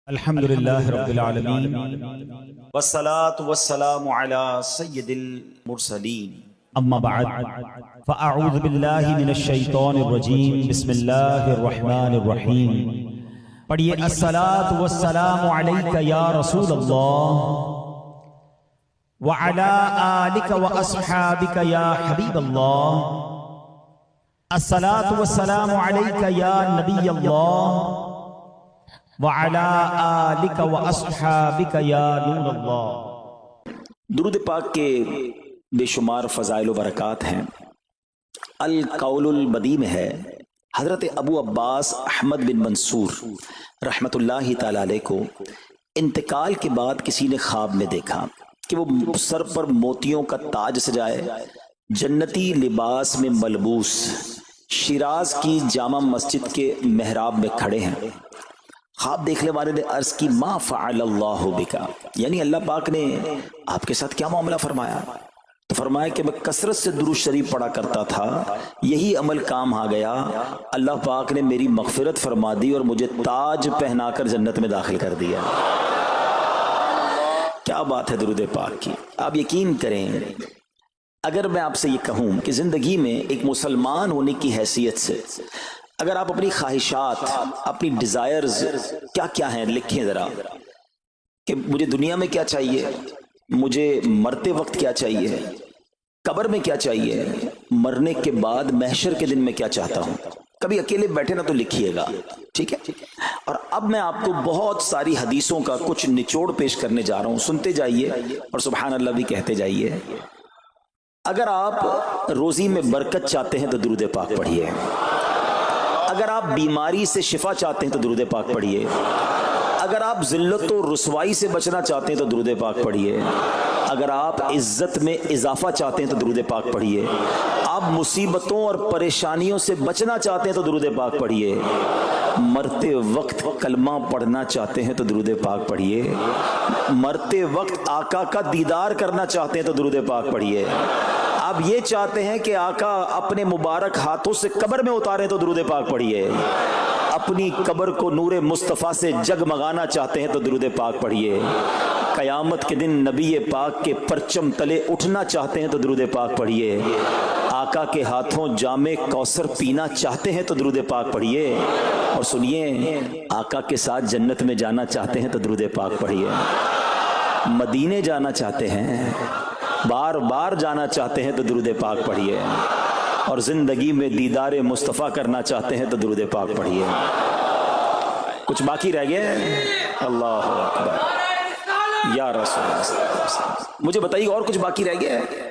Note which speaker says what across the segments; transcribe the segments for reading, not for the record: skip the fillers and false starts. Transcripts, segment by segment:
Speaker 1: الحمدللہ رب العالمین والصلاة والسلام علی سید المرسلین اما بعد فاعوذ باللہ من الشیطان الرجیم بسم اللہ الرحمن الرحیم پڑھیے الصلاة والسلام علیک یا رسول اللہ وعلی آلک واصحابک یا حبیب اللہ الصلاة والسلام علیک یا نبی اللہ وعلی آلک واصحابک یا نور اللہ۔
Speaker 2: درود پاک کے بے شمار فضائل و برکات ہیں۔ القول البدیع میں ہے حضرت ابو عباس احمد بن منصور رحمت اللہ تعالی علیہ کو انتقال کے بعد کسی نے خواب میں دیکھا کہ وہ سر پر موتیوں کا تاج سجائے، جنتی لباس میں ملبوس، شیراز کی جامع مسجد کے محراب میں کھڑے ہیں۔ خواب دیکھنے والے نے عرض کی ما فعل اللہ بکا، یعنی اللہ پاک نے آپ کے ساتھ کیا معاملہ فرمایا؟ تو فرمایا کہ میں کثرت سے درود شریف پڑھا کرتا تھا، یہی عمل کام آ گیا، اللہ پاک نے میری مغفرت فرما دی اور مجھے تاج پہنا کر جنت میں داخل کر دیا۔ کیا بات ہے درود پاک کی! آپ یقین کریں، اگر میں آپ سے یہ کہوں کہ زندگی میں ایک مسلمان ہونے کی حیثیت سے اگر آپ اپنی خواہشات، اپنی ڈیزائرز کیا کیا ہیں لکھیں ذرا، کہ مجھے دنیا میں کیا چاہیے، مجھے مرتے وقت کیا چاہیے، قبر میں کیا چاہیے، مرنے کے بعد محشر کے دن میں کیا چاہتا ہوں، کبھی اکیلے بیٹھے نا تو لکھیے گا، ٹھیک ہے؟ اور اب میں آپ کو بہت ساری حدیثوں کا کچھ نچوڑ پیش کرنے جا رہا ہوں، سنتے جائیے اور سبحان اللہ بھی کہتے جائیے۔ اگر آپ روزی میں برکت چاہتے ہیں تو درود پاک پڑھیے، اگر آپ بیماری سے شفا چاہتے ہیں تو درود پاک پڑھیے، اگر آپ ذلت و رسوائی سے بچنا چاہتے ہیں تو درود پاک پڑھیے، اگر آپ عزت میں اضافہ چاہتے ہیں تو درود پاک پڑھیے، آپ مصیبتوں اور پریشانیوں سے بچنا چاہتے ہیں تو درود پاک پڑھیے، مرتے وقت کلمہ پڑھنا چاہتے ہیں تو درود پاک پڑھیے، مرتے وقت آقا کا دیدار کرنا چاہتے ہیں تو درود پاک پڑھیے، آپ یہ چاہتے ہیں کہ آقا اپنے مبارک ہاتھوں سے قبر میں اتارے تو درود پاک پڑھیے، اپنی قبر کو نور مصطفیٰ سے جگمگانا چاہتے ہیں تو درود پاک پڑھیے، قیامت کے دن نبی پاک کے پرچم تلے اٹھنا چاہتے ہیں تو درود پاک پڑھیے، آقا کے ہاتھوں جام کوثر پینا چاہتے ہیں تو درود پاک پڑھیے، اور سنیے آقا کے ساتھ جنت میں جانا چاہتے ہیں تو درود پاک پڑھیے، مدینے جانا چاہتے ہیں، بار بار جانا چاہتے ہیں تو درود پاک پڑھیے، اور زندگی میں دیدار مصطفیٰ کرنا چاہتے ہیں تو درود پاک پڑھیے۔ کچھ باقی رہ گیا ہے؟ اللہ اکبر یا رسول اللہ، مجھے بتائیے اور کچھ باقی رہ گیا ہے؟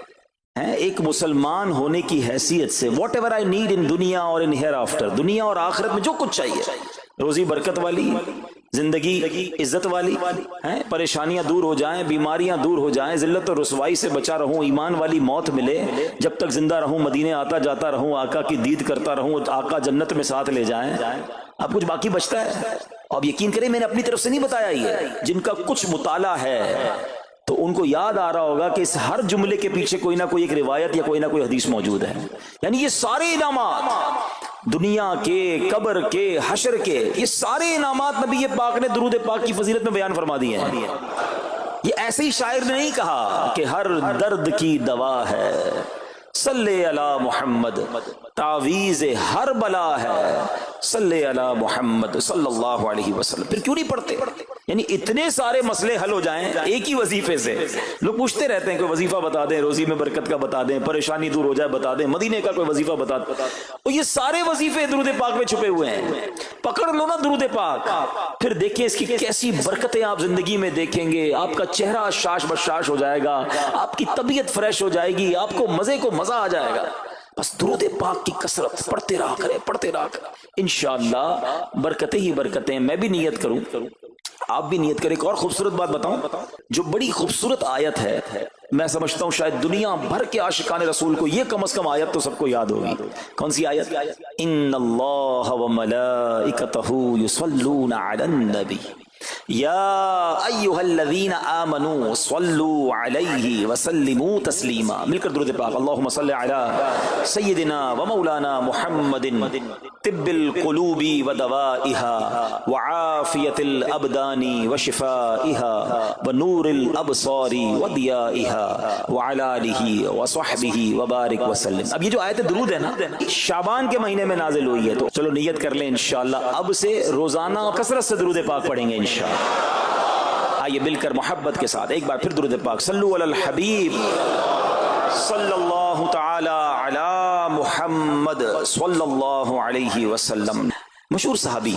Speaker 2: ایک مسلمان ہونے کی حیثیت سے what ever I need in دنیا اور ان ہیئر آفٹر، دنیا اور آخرت میں جو کچھ چاہیے، روزی برکت والی، زندگی عزت والی، پریشانیاں دور ہو جائیں، بیماریاں دور ہو جائیں، ذلت اور رسوائی سے بچا رہوں، ایمان والی موت ملے، جب تک زندہ رہوں مدینے آتا جاتا رہوں، آقا کی دید کرتا رہوں، آقا جنت میں ساتھ لے جائیں۔ اب کچھ باقی بچتا ہے؟ اب یقین کریں میں نے اپنی طرف سے نہیں بتایا، یہ جن کا کچھ مطالعہ ہے تو ان کو یاد آ رہا ہوگا کہ اس ہر جملے کے پیچھے کوئی نہ کوئی ایک روایت یا کوئی نہ کوئی حدیث موجود ہے، یعنی یہ سارے انعامات دنیا کے، قبر کے، حشر کے، یہ سارے انعامات نبی پاک نے درود پاک کی فضیلت میں بیان فرما دیے ہیں۔ یہ ایسے ہی شاعر نے نہیں کہا کہ ہر درد کی دوا ہے صلی علی محمد، تعویذ ہر بلا ہے صلی علی محمد صلی اللہ علیہ وسلم۔ پھر کیوں نہیں پڑھتے؟ یعنی اتنے سارے مسئلے حل ہو جائیں ایک ہی وظیفے سے۔ لوگ پوچھتے رہتے ہیں کوئی وظیفہ بتا دیں، روزی میں برکت کا بتا دیں، پریشانی دور ہو جائے بتا دیں، مدینے کا کوئی وظیفہ بتا دیں، اور یہ سارے وظیفے درود پاک میں چھپے ہوئے ہیں۔ پکڑ لو نا درود پاک، پھر دیکھیں اس کی کیسی برکتیں آپ زندگی میں دیکھیں گے، آپ کا چہرہ شاش بشاش ہو جائے گا، آپ کی طبیعت فریش ہو جائے گی، آپ کو مزے کو مزہ آ جائے گا۔ بس درود پاک کی کثرت پڑھتے رہا کریں، پڑھتے رہا کریں، انشاءاللہ برکتیں ہی برکتیں۔ میں بھی نیت کروں، آپ بھی نیت کریں۔ ایک اور خوبصورت بات بتاؤں، جو بڑی خوبصورت آیت ہے، میں سمجھتا ہوں شاید دنیا بھر کے عاشقان رسول کو یہ کم از کم آیت تو سب کو یاد ہوگی۔ کون سی آیت؟ ان اللہ وملائکتہ یصلون علی النبی یا ایھا الذین آمنوا صلوا علیہ وسلموا تسلیما۔ مل کر درود پاک، اللہم صل علی سیدنا و مولانا محمد طب القلوب ودوائها وعافية الأبدان وشفائها ونور الأبصار وضيائها وعلى آله وصحبه وبارك وسلم. اب یہ جو آیت درود ہے نا شعبان کے مہینے میں نازل ہوئی ہے، تو چلو نیت کر لیں انشاءاللہ اب سے روزانہ کثرت سے درود پاک پڑھیں گے انشاءاللہ. آئیے مل کر محبت کے ساتھ ایک بار پھر درود پاک صلو علی الحبیب صلی اللہ تعالی علی محمد صلی اللہ علیہ وسلم. مشہور صحابی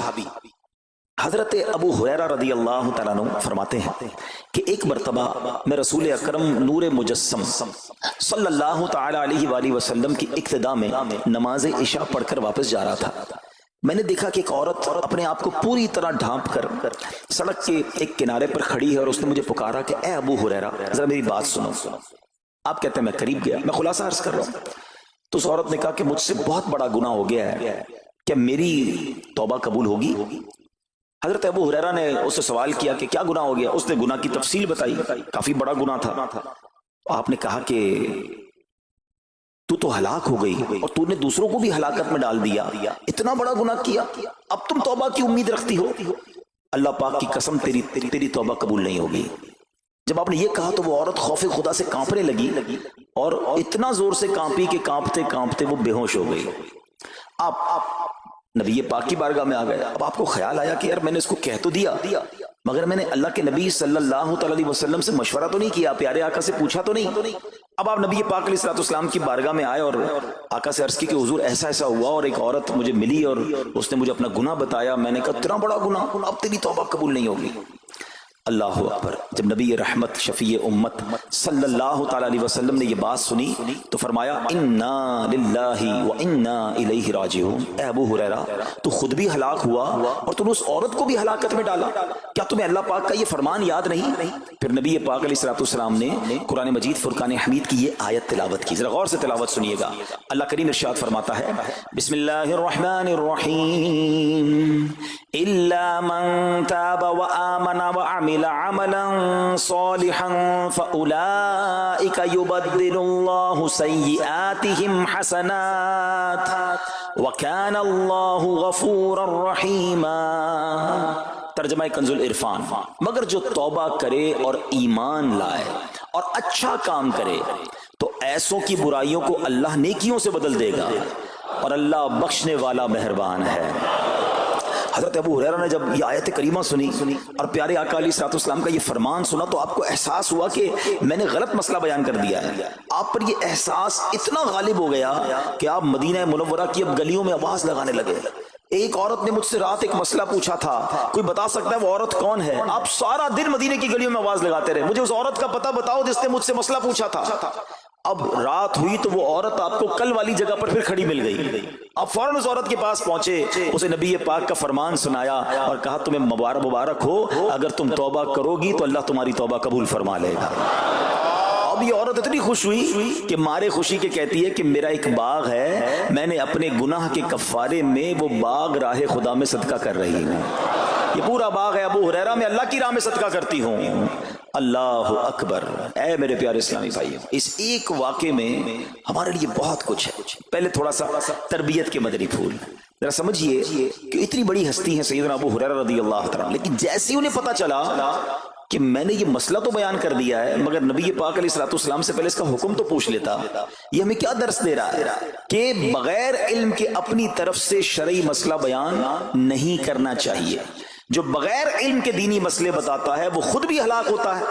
Speaker 2: حضرت ابو ہریرہ رضی اللہ تعالیٰ عنہ فرماتے ہیں کہ ایک مرتبہ میں رسول اکرم نور مجسم صلی اللہ تعالی علیہ وآلہ وسلم کی اقتداء میں نماز عشاء پڑھ کر واپس جا رہا تھا. میں نے دیکھا کہ ایک عورت اپنے آپ کو پوری طرح ڈھانپ کر سڑک کے ایک کنارے پر کھڑی ہے اور اس نے مجھے پکارا کہ اے ابو ہریرہ ذرا میری بات سنو. آپ کہتے ہیں میں قریب گیا، میں خلاصہ عرض کر رہا ہوں. تو اس عورت نے کہا کہ مجھ سے بہت بڑا گناہ ہو گیا ہے، کیا میری توبہ قبول ہوگی؟ حضرت ابو ہریرہ نے اس سے سوال کیا کہ کیا گناہ ہو گیا؟ اس نے گناہ کی تفصیل بتائی، کافی بڑا گناہ تھا. آپ نے کہا کہ تو ہلاک ہو گئی اور تو نے دوسروں کو بھی ہلاکت میں ڈال دیا، اتنا بڑا گناہ کیا، اب تم توبہ کی امید رکھتی ہو؟ اللہ پاک کی قسم تیری توبہ قبول نہیں ہوگی. جب آپ نے یہ کہا تو وہ عورت خوف خدا سے کانپنے لگی اور اتنا زور سے کانپی کہ کانپتے کانپتے وہ بے ہوش ہو گئی. آپ نبی پاک کی بارگاہ میں آ گئے. اب آپ کو خیال آیا کہ یار میں نے اس کو کہہ تو دیا مگر میں نے اللہ کے نبی صلی اللہ علیہ وسلم سے مشورہ تو نہیں کیا، پیارے آقا سے پوچھا تو نہیں. اب آپ نبی پاک علیہ السلام کی بارگاہ میں آئے اور آقا سے عرض کی کہ حضور ایسا ایسا ہوا اور ایک عورت مجھے ملی اور اس نے مجھے اپنا گناہ بتایا. میں نے کہا اتنا بڑا گناہ، اب تیری توبہ قبول نہیں ہوگی. اللہ اکبر. جب نبی رحمت شفیع امت صلی اللہ تعالی علیہ وسلم نے یہ بات سنی تو فرمایا انا للہ و انا الیہ راجعون. اے ابو ہریرہ تو خود بھی ہلاک ہوا اور تم نے اس عورت کو بھی ہلاکت میں ڈالا، کیا تمہیں اللہ پاک کا یہ فرمان یاد نہیں؟ پھر نبی پاک علیہ السلام نے قرآن مجید فرقان حمید کی یہ آیت تلاوت کی. ذرا غور سے تلاوت سنیے گا. اللہ کریم ارشاد فرماتا ہے بسم اللہ الرحمن الرحیم الا من تاب وآمن وعمل عملا صالحا فأولئك يبدل الله سيئاتهم حسنات وكان الله غفورا رحيما. ترجمہ کنز العرفان. مگر جو توبہ کرے اور ایمان لائے اور اچھا کام کرے تو ایسوں کی برائیوں کو اللہ نیکیوں سے بدل دے گا اور اللہ بخشنے والا مہربان ہے. حضرت ابو ہریرہ نے جب یہ آیت کریمہ سنی اور پیارے آقا علیہ السلام کا یہ فرمان سنا تو آپ کو احساس ہوا کہ میں نے غلط مسئلہ بیان کر دیا ہے. آپ پر یہ احساس اتنا غالب ہو گیا کہ آپ مدینہ منورہ کی اب گلیوں میں آواز لگانے لگے. ایک عورت نے مجھ سے رات ایک مسئلہ پوچھا تھا، کوئی بتا سکتا ہے وہ عورت کون ہے؟ آپ سارا دن مدینے کی گلیوں میں آواز لگاتے رہے مجھے اس عورت کا پتہ بتاؤ جس نے مجھ سے مسئلہ پوچھا تھا. اب رات ہوئی تو وہ عورت آپ کو کل والی جگہ پر پھر کھڑی مل گئی. آپ فوراً اس عورت کے پاس پہنچے، اسے نبی پاک کا فرمان سنایا اور کہا تمہیں مبارک ہو، اگر تم توبہ کرو گی تو اللہ تمہاری توبہ قبول فرما لے گا. اب یہ عورت اتنی خوش ہوئی کہ مارے خوشی کے کہتی ہے کہ میرا ایک باغ ہے، میں نے اپنے گناہ کے کفارے میں وہ باغ راہ خدا میں صدقہ کر رہی ہوں. یہ پورا باغ ہے ابو ہریرہ میں اللہ کی راہ میں صدقہ کرتی ہوں. اللہ اکبر. اے میرے پیارے اسلامی بھائیوں، اس ایک واقعے میں ہمارے لیے بہت کچھ ہے. پہلے تھوڑا سا تربیت کے مدنی پھول ذرا سمجھیے کہ اتنی بڑی ہستی ہے سیدنا ابو ہریرہ رضی اللہ تعالیٰ، لیکن جیسے انہیں پتا چلا کہ میں نے یہ مسئلہ تو بیان کر دیا ہے مگر نبی پاک علیہ السلام سے پہلے اس کا حکم تو پوچھ لیتا. یہ ہمیں کیا درس دے رہا ہے کہ بغیر علم کے اپنی طرف سے شرعی مسئلہ بیان نہیں کرنا چاہیے. جو بغیر علم کے دینی مسئلے بتاتا ہے وہ خود بھی ہلاک ہوتا ہے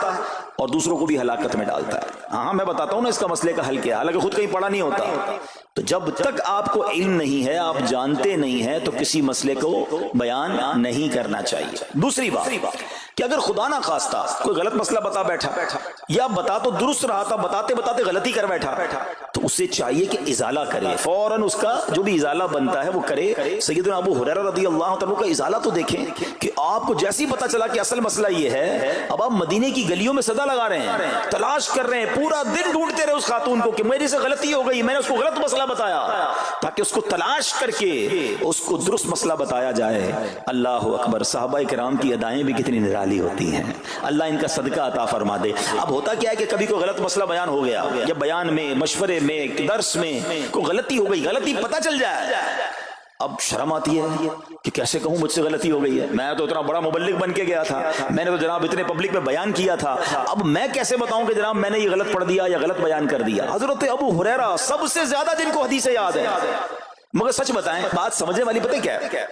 Speaker 2: اور دوسروں کو بھی ہلاکت میں ڈالتا ہے. ہاں میں بتاتا ہوں نا اس کا مسئلے کا حل کیا، حالانکہ خود کہیں پڑھا نہیں ہوتا. تو جب تک آپ کو علم نہیں ہے، آپ جانتے نہیں ہیں، تو کسی مسئلے کو بیان نہیں کرنا چاہیے. دوسری بات کہ اگر خدا نہ خواستہ کوئی غلط مسئلہ بتا بیٹھا یا بتا تو درست رہا تھا بتاتے بتاتے غلطی کر بیٹھا تو اسے چاہیے کہ ازالہ کرے، فوراً اس کا جو بھی ازالہ بنتا ہے وہ کرے. سیدنا ابو ہریرہ رضی اللہ عنہ کا ازالہ تو دیکھیں کہ آپ کو جیسے ہی پتا چلا کہ اصل مسئلہ یہ ہے، اب آپ مدینے کی گلیوں میں صدا لگا رہے ہیں، تلاش کر رہے ہیں، پورا دن ڈھونڈتے رہے اس خاتون کو کہ میری سے غلطی ہو گئی، میں نے اس کو غلط مسئلہ بتایا، تاکہ اس کو تلاش کر کے اس کو درست مسئلہ بتایا جائے. اللہ اکبر. صحابہ کرام کی ادائیں بھی کتنی نرالی ہوتی ہیں، اللہ ان کا صدقہ عطا فرما دے. اب ہوتا کیا ہے کہ کبھی کوئی غلط مسئلہ بیان ہو گیا یا بیان میں، مشورے میں، درس میں کوئی غلطی ہو گئی، غلطی پتہ چل جائے اب شرم آتی ہے کہ کیسے کہوں مجھ سے غلطی ہو گئی ہے، میں تو اتنا بڑا مبلغ بن کے گیا تھا، میں نے تو جناب اتنے پبلک میں بیان کیا تھا، اب میں کیسے بتاؤں کہ جناب میں نے یہ غلط پڑھ دیا یا غلط بیان کر دیا۔ حضرت ابو ہریرہ سب سے زیادہ جن کو حدیثیں یاد ہے، مگر سچ بتائیں بات سمجھنے والی پتہ کیا ہے؟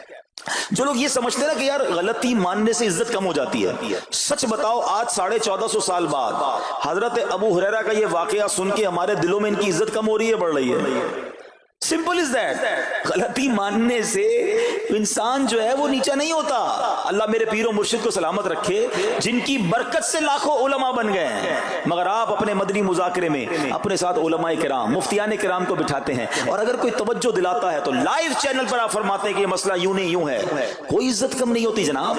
Speaker 2: جو لوگ یہ سمجھتے ہیں نا کہ یار غلطی ماننے سے عزت کم ہو جاتی ہے، سچ بتاؤ آج 1450 سال بعد حضرت ابو ہریرہ کا یہ واقعہ سن کے ہمارے دلوں میں ان کی عزت کم ہو رہی ہے، بڑھ رہی ہے؟ Simple is that. غلطی ماننے سے انسان جو ہے وہ نیچا نہیں ہوتا۔ اللہ میرے پیر و مرشد کو سلامت رکھے، جن کی برکت سے لاکھوں علماء بن گئے ہیں، مگر آپ اپنے مدنی مذاکرے میں اپنے ساتھ علماء کرام مفتیان کرام کو بٹھاتے ہیں، اور اگر کوئی توجہ دلاتا ہے تو لائیو چینل پر آپ فرماتے ہیں کہ یہ مسئلہ یوں نہیں یوں ہے، کوئی عزت کم نہیں ہوتی جناب۔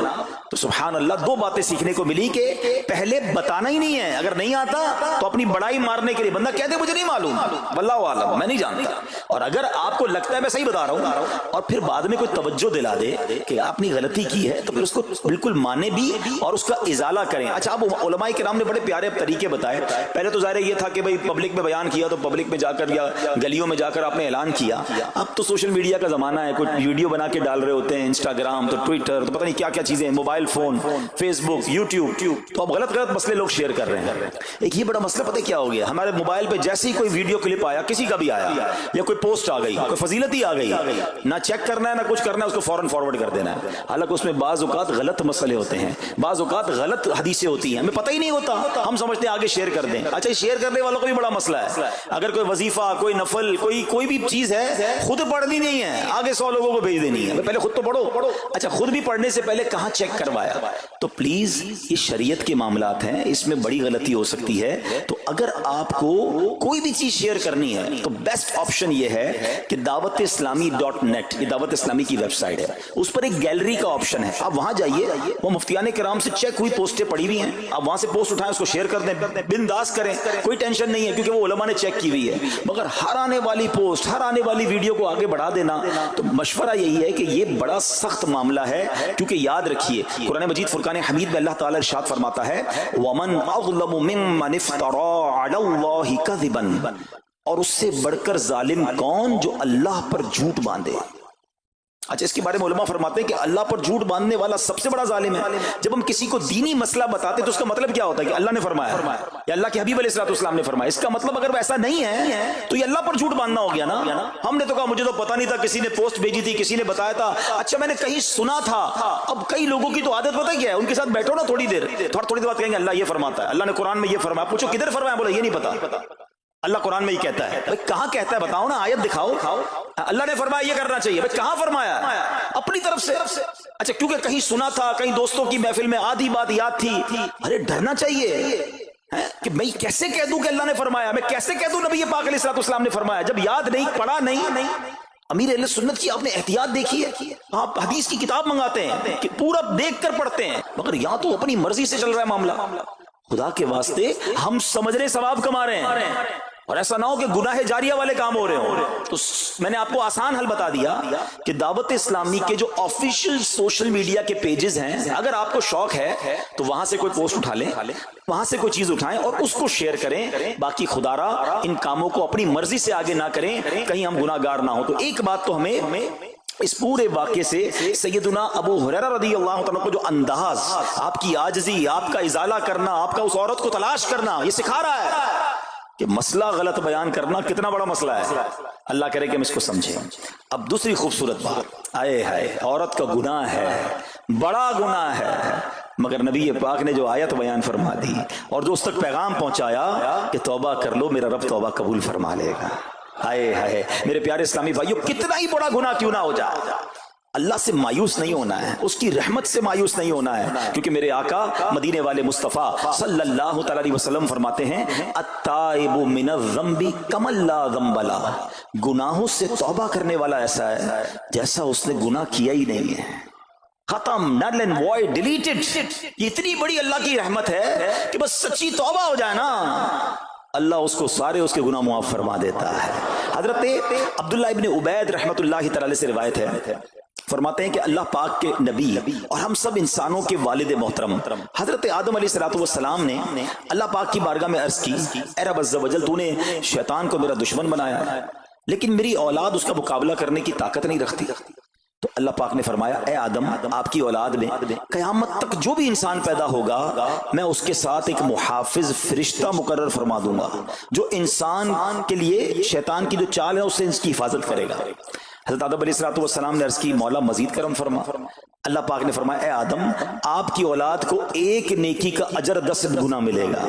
Speaker 2: تو سبحان اللہ، دو باتیں سیکھنے کو ملی کہ پہلے بتانا ہی نہیں ہے، اگر نہیں آتا تو اپنی بڑائی مارنے کے لیے بندہ کہتے مجھے نہیں معلوم، واللہ عالم میں نہیں جانتا، اور اگر آپ کو لگتا ہے میں صحیح بتا رہا ہوں اور پھر بعد میں کوئی توجہ دلا دے کہ آپ نے غلطی کی ہے تو پھر اس کو بالکل مانے بھی اور اس کا ازالہ کریں۔ اچھا، اب علماء کرام نے بڑے پیارے طریقے بتائے۔ پہلے تو ظاہر یہ تھا کہ بھئی پبلک میں بیان کیا تو پبلک میں جا کر یا گلیوں میں جا کر آپ نے اعلان کیا، اب تو سوشل میڈیا کا زمانہ ہے، کچھ ویڈیو بنا کے ڈال رہے ہوتے ہیں، انسٹاگرام تو ٹویٹر تو پتہ نہیں کیا کیا چیزیں، موبائل فون، فیس بک، یوٹیوب، تو اب غلط غلط مسئلے لوگ شیئر کر رہے ہیں۔ ایک یہ بڑا مسئلہ پتہ کیا ہو گیا، ہمارے موبائل پہ جیسے ہی کوئی ویڈیو کلپ آیا، کسی کا بھی آیا یا کوئی پوسٹ آ گئی، کوئی فضیلت ہی آ گئی، نہ چیک کرنا ہے نہ کچھ کرنا ہے، اس کو فوراً فارورڈ کر دینا ہے۔ حالانکہ اس میں بعض اوقات غلط مسئلے ہوتے ہیں، بعض اوقات غلط حدیثیں ہوتی ہیں، ہمیں پتہ ہی نہیں ہوتا، ہم سمجھتے ہیں آگے شیئر کر دیں۔ اچھا، شیئر کرنے والوں کا بھی بڑا مسئلہ ہے، اگر کوئی وظیفہ، کوئی نفل، کوئی بھی چیز ہے، خود پڑھنی نہیں ہے، آگے 100 لوگوں کو بھیج دینی ہے، پہلے خود تو پڑھو۔ اچھا، خود بھی پڑھنے سے پہلے کہاں چیک کروایا؟ تو پلیز یہ شریعت کے معاملات ہیں، اس میں بڑی غلطی ہو سکتی ہے۔ تو اگر آپ کو کوئی بھی چیز شیئر کرنی ہے تو بیسٹ آپشن یہ ہے کہ dawat-islami.net، یہ دعوت اسلامی کی ویب سائٹ ہے، اس پر ایک گیلری کا آپشن ہے، آپ وہاں جائیے، وہ مفتیان کرام سے چیک ہوئی پوسٹیں پڑی ہوئی ہیں، آپ وہاں سے پوسٹ اٹھائیں، اس کو شیئر کر دیں، بنداز کریں، کوئی ٹینشن نہیں ہے، کیونکہ وہ علماء نے چیک کی ہوئی ہے۔ مگر ہر آنے والی پوسٹ، ہر آنے والی ویڈیو کو آگے بڑھا دینا، تو مشورہ یہی ہے کہ یہ بڑا سخت معاملہ ہے، کیونکہ یاد رکھیے قرآن مجید فرقان حمید میں اللہ تعالیٰ ارشاد فرماتا ہے وَمَنْ أَظْلَمُ مِمَّنِ افْتَرَىٰ عَلَى اللَّهِ كَذِبًا، اور اس سے بڑھ کر ظالم کون جو اللہ پر جھوٹ باندھے۔ اچھا، اس کے بارے میں علماء فرماتے ہیں کہ اللہ پر جھوٹ باندھنے والا سب سے بڑا ظالم ہے۔ جب ہم کسی کو دینی مسئلہ بتاتے تو اس کا مطلب کیا ہوتا ہے کہ اللہ نے فرمایا یا اللہ کے حبیب علیہ الصلوۃ والسلام نے فرمایا، اس کا مطلب اگر ایسا نہیں ہے تو یہ اللہ پر جھوٹ باندھنا ہو گیا نا۔ ہم نے تو کہا مجھے تو پتہ نہیں تھا، کسی نے پوسٹ بھیجی تھی، کسی نے بتایا تھا، اچھا میں نے کہیں سنا تھا۔ اب کئی لوگوں کی تو عادت پتہ کیا ہے، ان کے ساتھ بیٹھو نا تھوڑی دیر بعد کہیں گے اللہ یہ فرماتا ہے، اللہ نے قرآن میں یہ فرمایا، پوچھو کدھر فرمایا، بولے یہ نہیں پتا، اللہ قرآن میں یہ کہتا ہے۔ کہاں کہتا ہے بتاؤ نا، آیت دکھاؤ، اللہ نے فرمایا یہ کرنا چاہیے، کہاں فرمایا؟ اپنی طرف سے۔ اچھا، کیونکہ کہیں سنا تھا، کہیں دوستوں کی محفل میں آدھی بات یاد تھی، ارے ڈرنا چاہیے کہ میں کیسے کہہ دوں کہ اللہ نے فرمایا، میں کیسے کہہ دوں نبی پاک علیہ الصلوۃ والسلام نے فرمایا، جب یاد نہیں، پڑھا نہیں۔ امیر اہل سنت کی آپ نے احتیاط دیکھی ہے، آپ حدیث کی کتاب منگاتے ہیں کہ پورا دیکھ کر پڑھتے ہیں، مگر یہاں تو اپنی مرضی سے چل رہا ہے معاملہ۔ خدا کے واسطے ہم سمجھ رہے ثواب کما رہے ہیں، اور ایسا نہ ہو کہ گناہ جاریہ والے کام ہو رہے ہوں۔ تو میں نے آپ کو آسان حل بتا دیا کہ دعوت اسلامی کے جو آفیشیل سوشل میڈیا کے پیجز ہیں، اگر آپ کو شوق ہے تو وہاں سے کوئی پوسٹ اٹھا لیں، وہاں سے کوئی چیز اٹھائیں اور اس کو شیئر کریں۔ باقی خدا را ان کاموں کو اپنی مرضی سے آگے نہ کریں، کہیں ہم گناہ گار نہ ہوں۔ تو ایک بات تو ہمیں اس پورے واقعے سے سیدنا ابو ہریرہ رضی اللہ تعالیٰ کو جو انداز، آپ کی عاجزی، آپ کا ازالہ کرنا، آپ کا اس عورت کو تلاش کرنا، یہ سکھا رہا ہے کہ مسئلہ غلط بیان کرنا کتنا بڑا مسئلہ ہے۔ اللہ کرے کہ ہم اس کو سمجھیں۔ اب دوسری خوبصورت بات، آئے ہائے، عورت کا گناہ ہے، بڑا گناہ ہے، مگر نبی پاک نے جو آیت بیان فرما دی اور جو اس تک پیغام پہنچایا کہ توبہ کر لو، میرا رب توبہ قبول فرما لے گا۔ آئے ہائے میرے پیارے اسلامی بھائیو، کتنا ہی بڑا گناہ کیوں نہ ہو جائے، اللہ سے مایوس نہیں ہونا ہے، اس کی رحمت سے مایوس نہیں ہونا ہے، کیونکہ میرے آقا مدینے والے مصطفیٰ صلی اللہ تعالی علیہ وسلم فرماتے ہیں التائب من الذنب کمن لا ذنب لہ، گناہوں سے توبہ کرنے والا ایسا ہے جیسا اس نے گناہ کیا ہی نہیں ہے، ختم، نل اینڈ وائڈ، ڈیلیٹڈ۔ یہ اتنی بڑی اللہ کی رحمت ہے کہ بس سچی توبہ ہو جائے نا، اللہ اس کو سارے اس کے گناہ معاف فرما دیتا ہے۔ حضرت عبداللہ ابن عبید رحمت اللہ تعالی سے روایت ہے، فرماتے ہیں کہ اللہ پاک کے نبی اور ہم سب انسانوں کے والد محترم حضرت آدم علیہ السلام نے اللہ پاک کی بارگاہ میں عرض کی، اے رب عز و جل، تو نے شیطان کو میرا دشمن بنایا ہے، لیکن میری اولاد اس کا مقابلہ کرنے کی طاقت نہیں رکھتی، اللہ پاک نے فرمایا اے آدم آپ کی اولاد میں قیامت تک جو بھی انسان پیدا ہوگا میں اس کے ساتھ ایک محافظ فرشتہ مقرر فرما دوں گا جو انسان کے لیے شیطان کی جو چال ہے اس سے اس کی حفاظت کرے گا. حضرت آدم علیہ السلام نے عرض کی مولا مزید کرم فرما. اللہ پاک نے فرمایا اے آدم آپ کی اولاد کو ایک نیکی کا اجر 10 گنا ملے گا.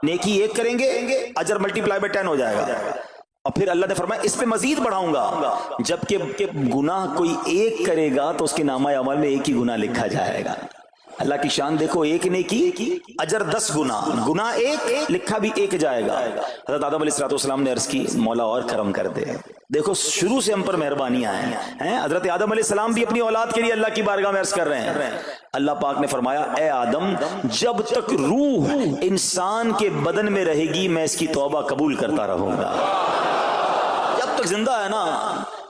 Speaker 2: نیکی ایک کریں گے اجر ملٹیپلائی بائی 10 ہو جائے گا. اور پھر اللہ نے فرمایا اس پہ مزید بڑھاؤں گا جبکہ گناہ کوئی ایک کرے گا تو اس کے نامہ عمل میں ایک ہی گناہ لکھا جائے گا. اللہ کی شان دیکھو, ایک نیکی اجر 10 گنا, گناہ ایک لکھا بھی ایک جائے گا. حضرت آدم علیہ السلام نے عرض کی مولا اور کرم کر دے. دیکھو شروع سے ہم پر مہربانیاں ہیں. حضرت آدم علیہ السلام بھی اپنی اولاد کے لیے اللہ کی بارگاہ میں عرض کر رہے ہیں. اللہ پاک نے فرمایا اے آدم جب تک روح انسان کے بدن میں رہے گی میں اس کی توبہ قبول کرتا رہوں گا. جب تک زندہ ہے نا,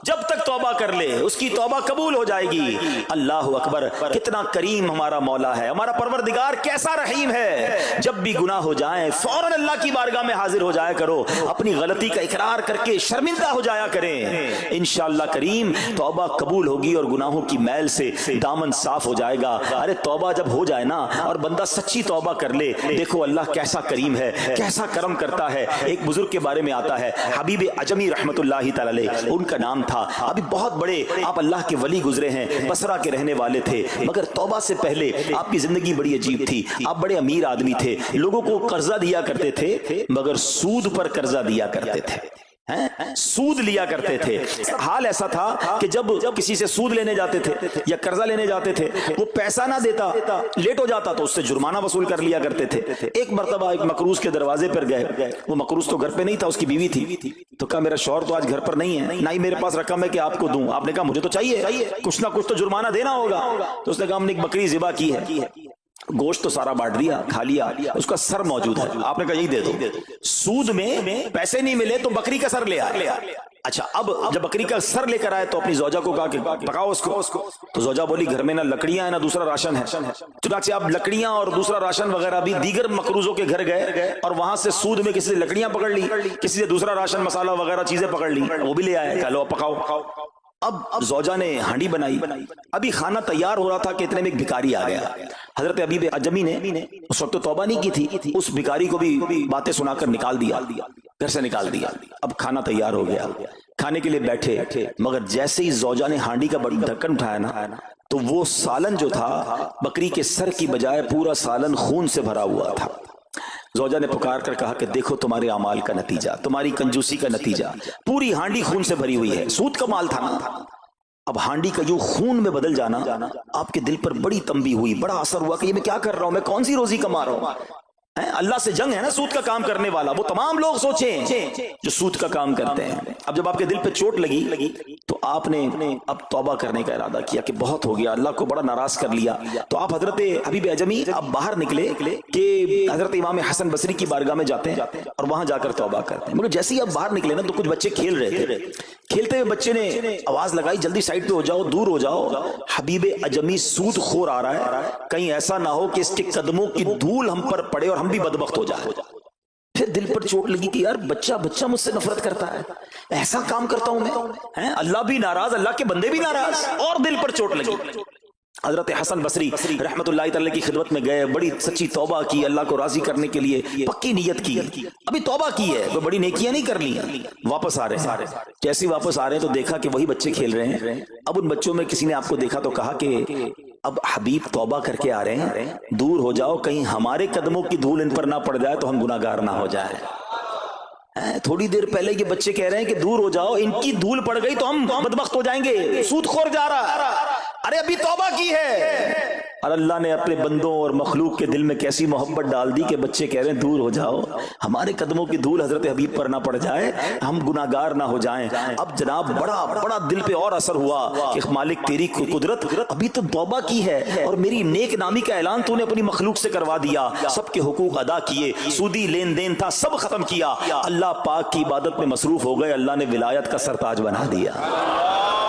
Speaker 2: جب تک توبہ کر لے اس کی توبہ قبول ہو جائے گی. اللہ اکبر, کتنا کریم ہمارا مولا ہے, ہمارا پروردگار کیسا رحیم ہے. جب بھی گناہ ہو جائیں فوراً اللہ کی بارگاہ میں حاضر ہو جایا کرو, اپنی غلطی کا اقرار کر کے شرمندہ ہو جایا کریں. انشاءاللہ کریم توبہ قبول ہوگی اور گناہوں کی میل سے دامن صاف ہو جائے گا. ارے توبہ جب ہو جائے نا اور بندہ سچی توبہ کر لے, دیکھو اللہ کیسا کریم ہے, کیسا کرم کرتا ہے. ایک بزرگ کے بارے میں آتا ہے حبیب عجمی رحمت اللہ تعالی علیہ, ان کا نام تھا. ابھی بہت بڑے آپ اللہ کے ولی گزرے ہیں, بصرہ کے رہنے والے تھے, مگر توبہ سے پہلے آپ کی زندگی بڑی عجیب تھی. آپ بڑے امیر آدمی تھے, لوگوں کو قرضہ دیا کرتے تھے مگر سود پر قرضہ دیا کرتے تھے, سود لیا کرتے تھے. حال ایسا تھا کہ جب کسی سے سود لینے جاتے تھے یا قرضہ لینے جاتے تھے وہ پیسہ نہ دیتا, لیٹ ہو جاتا تو اس سے جرمانہ وصول کر لیا کرتے تھے. ایک مرتبہ ایک مقروض کے دروازے پر گئے, وہ مقروض تو گھر پہ نہیں تھا, اس کی بیوی تھی. تو کہا میرا شوہر تو آج گھر پر نہیں ہے, نہ ہی میرے پاس رقم ہے کہ آپ کو دوں. آپ نے کہا مجھے تو چاہیے, کچھ نہ کچھ تو جرمانہ دینا ہوگا. تو اس نے کہا ہم نے ایک بکری ذبح کی ہے, گوشت تو سارا بانٹ دیا, کھا لیا, اس کا سر موجود ہے. آپ نے کہا یہی دے دو. سود میں پیسے نہیں ملے تو بکری کا سر لے آیا. اچھا اب جب بکری کا سر لے کر آئے تو اپنی زوجہ کو کہا کہ پکاؤ اس کو. تو زوجہ بولی گھر میں نہ لکڑیاں ہیں نہ دوسرا راشن ہے. چنانچہ اب لکڑیاں اور دوسرا راشن وغیرہ بھی دیگر مقروضوں کے گھر گئے اور وہاں سے سود میں کسی سے لکڑیاں پکڑ لی, کسی سے دوسرا راشن مسالہ وغیرہ چیزیں پکڑ لی, وہ بھی لے آئے. کہا لو پکاؤ. اب زوجہ نے ہانڈی بنائی, ابھی کھانا تیار ہو رہا تھا کہ اتنے میں ایک بھکاری آ گیا. حضرت حبیب عجمی نے اس وقت تو توبہ نہیں کی تھی, اس بھکاری کو بھی باتیں سنا کر نکال دیا, گھر سے نکال دیا. اب کھانا تیار ہو گیا, کھانے کے لیے بیٹھے, مگر جیسے ہی زوجہ نے ہانڈی کا ڈھکن اٹھایا نا تو وہ سالن جو تھا بکری کے سر کی بجائے پورا سالن خون سے بھرا ہوا تھا. زوجہ نے پکار کر کہا کہ دیکھو تمہارے اعمال کا نتیجہ, تمہاری کنجوسی کا نتیجہ, پوری ہانڈی خون سے بھری ہوئی ہے. سود کا مال تھا نا. اب ہانڈی کا جو خون میں بدل جانا آپ کے دل پر بڑی تنبیہ ہوئی, بڑا اثر ہوا کہ یہ میں کیا کر رہا ہوں, میں کون سی روزی کما رہا ہوں. اللہ سے جنگ ہے نا سود کا کام کرنے والا, وہ تمام لوگ سوچیں جو سود کا کام کرتے ہیں. اب جب آپ کے دل پہ چوٹ لگی تو آپ نے اب توبہ کرنے کا ارادہ کیا کہ بہت ہو گیا, اللہ کو بڑا ناراض کر لیا. تو آپ حضرت حبیب عجمی اب باہر نکلے کہ حضرت امام حسن بصری کی بارگاہ میں جاتے ہیں اور وہاں جا کر توبہ کرتے ہیں. مگر جیسے ہی آپ باہر نکلے نا تو کچھ بچے کھیل رہے تھے. کھیلتے ہوئے بچے نے آواز لگائی جلدی سائڈ پہ ہو جاؤ, دور ہو جاؤ, حبیب عجمی سود خور آ رہا ہے, کہیں ایسا نہ ہو کہ اس کے قدموں کی دھول ہم پر پڑے اور ہم بھی بدبخت ہو جائے. پھر دل پر چوٹ لگی کہ یار بچہ مجھ سے نفرت کرتا ہے, ایسا کام کرتا ہوں میں, اللہ بھی ناراض, اللہ کے بندے بھی ناراض, اور دل پر چوٹ لگی. حضرت حسن بصری رحمت اللہ تعالی کی خدمت میں گئے, بڑی سچی توبہ کی, اللہ کو راضی کرنے کے لیے پکی نیت کی. ابھی توبہ کی ہے, وہ بڑی نیکیاں نہیں کر لی. واپس آ رہے ہیں, جیسے واپس آ رہے ہیں تو دیکھا کہ وہی بچے کھیل رہے ہیں. اب ان بچوں میں کسی نے آپ کو دیکھا تو کہا کہ اب حبیب توبہ کر کے آ رہے ہیں, دور ہو جاؤ, کہیں ہمارے قدموں کی دھول ان پر نہ پڑ جائے تو ہم گناہ گار نہ ہو جائیں. تھوڑی دیر پہلے یہ بچے کہہ رہے ہیں کہ دور ہو جاؤ, ان کی دھول پڑ گئی تو ہم بدبخت ہو جائیں گے, سود خور جا رہا. ارے ابھی توبہ کی ہے. اور اللہ نے اپنے بندوں اور مخلوق کے دل میں کیسی محبت ڈال دی کہ بچے کہہ رہے ہیں دور ہو جاؤ, ہمارے قدموں کی دھول حضرت حبیب پر نہ پڑ جائے, ہم گناہگار نہ ہو جائیں. اب جناب بڑا دل پہ اور اثر ہوا کہ مالک تیری قدرت, ابھی تو توبہ کی ہے اور میری نیک نامی کا اعلان تو نے اپنی مخلوق سے کروا دیا, سب کے حقوق ادا کیے, سودی لین دین تھا سب ختم کیا, اللہ پاک کی عبادت میں مصروف ہو گئے, اللہ نے ولایت کا سرتاج بنا دیا.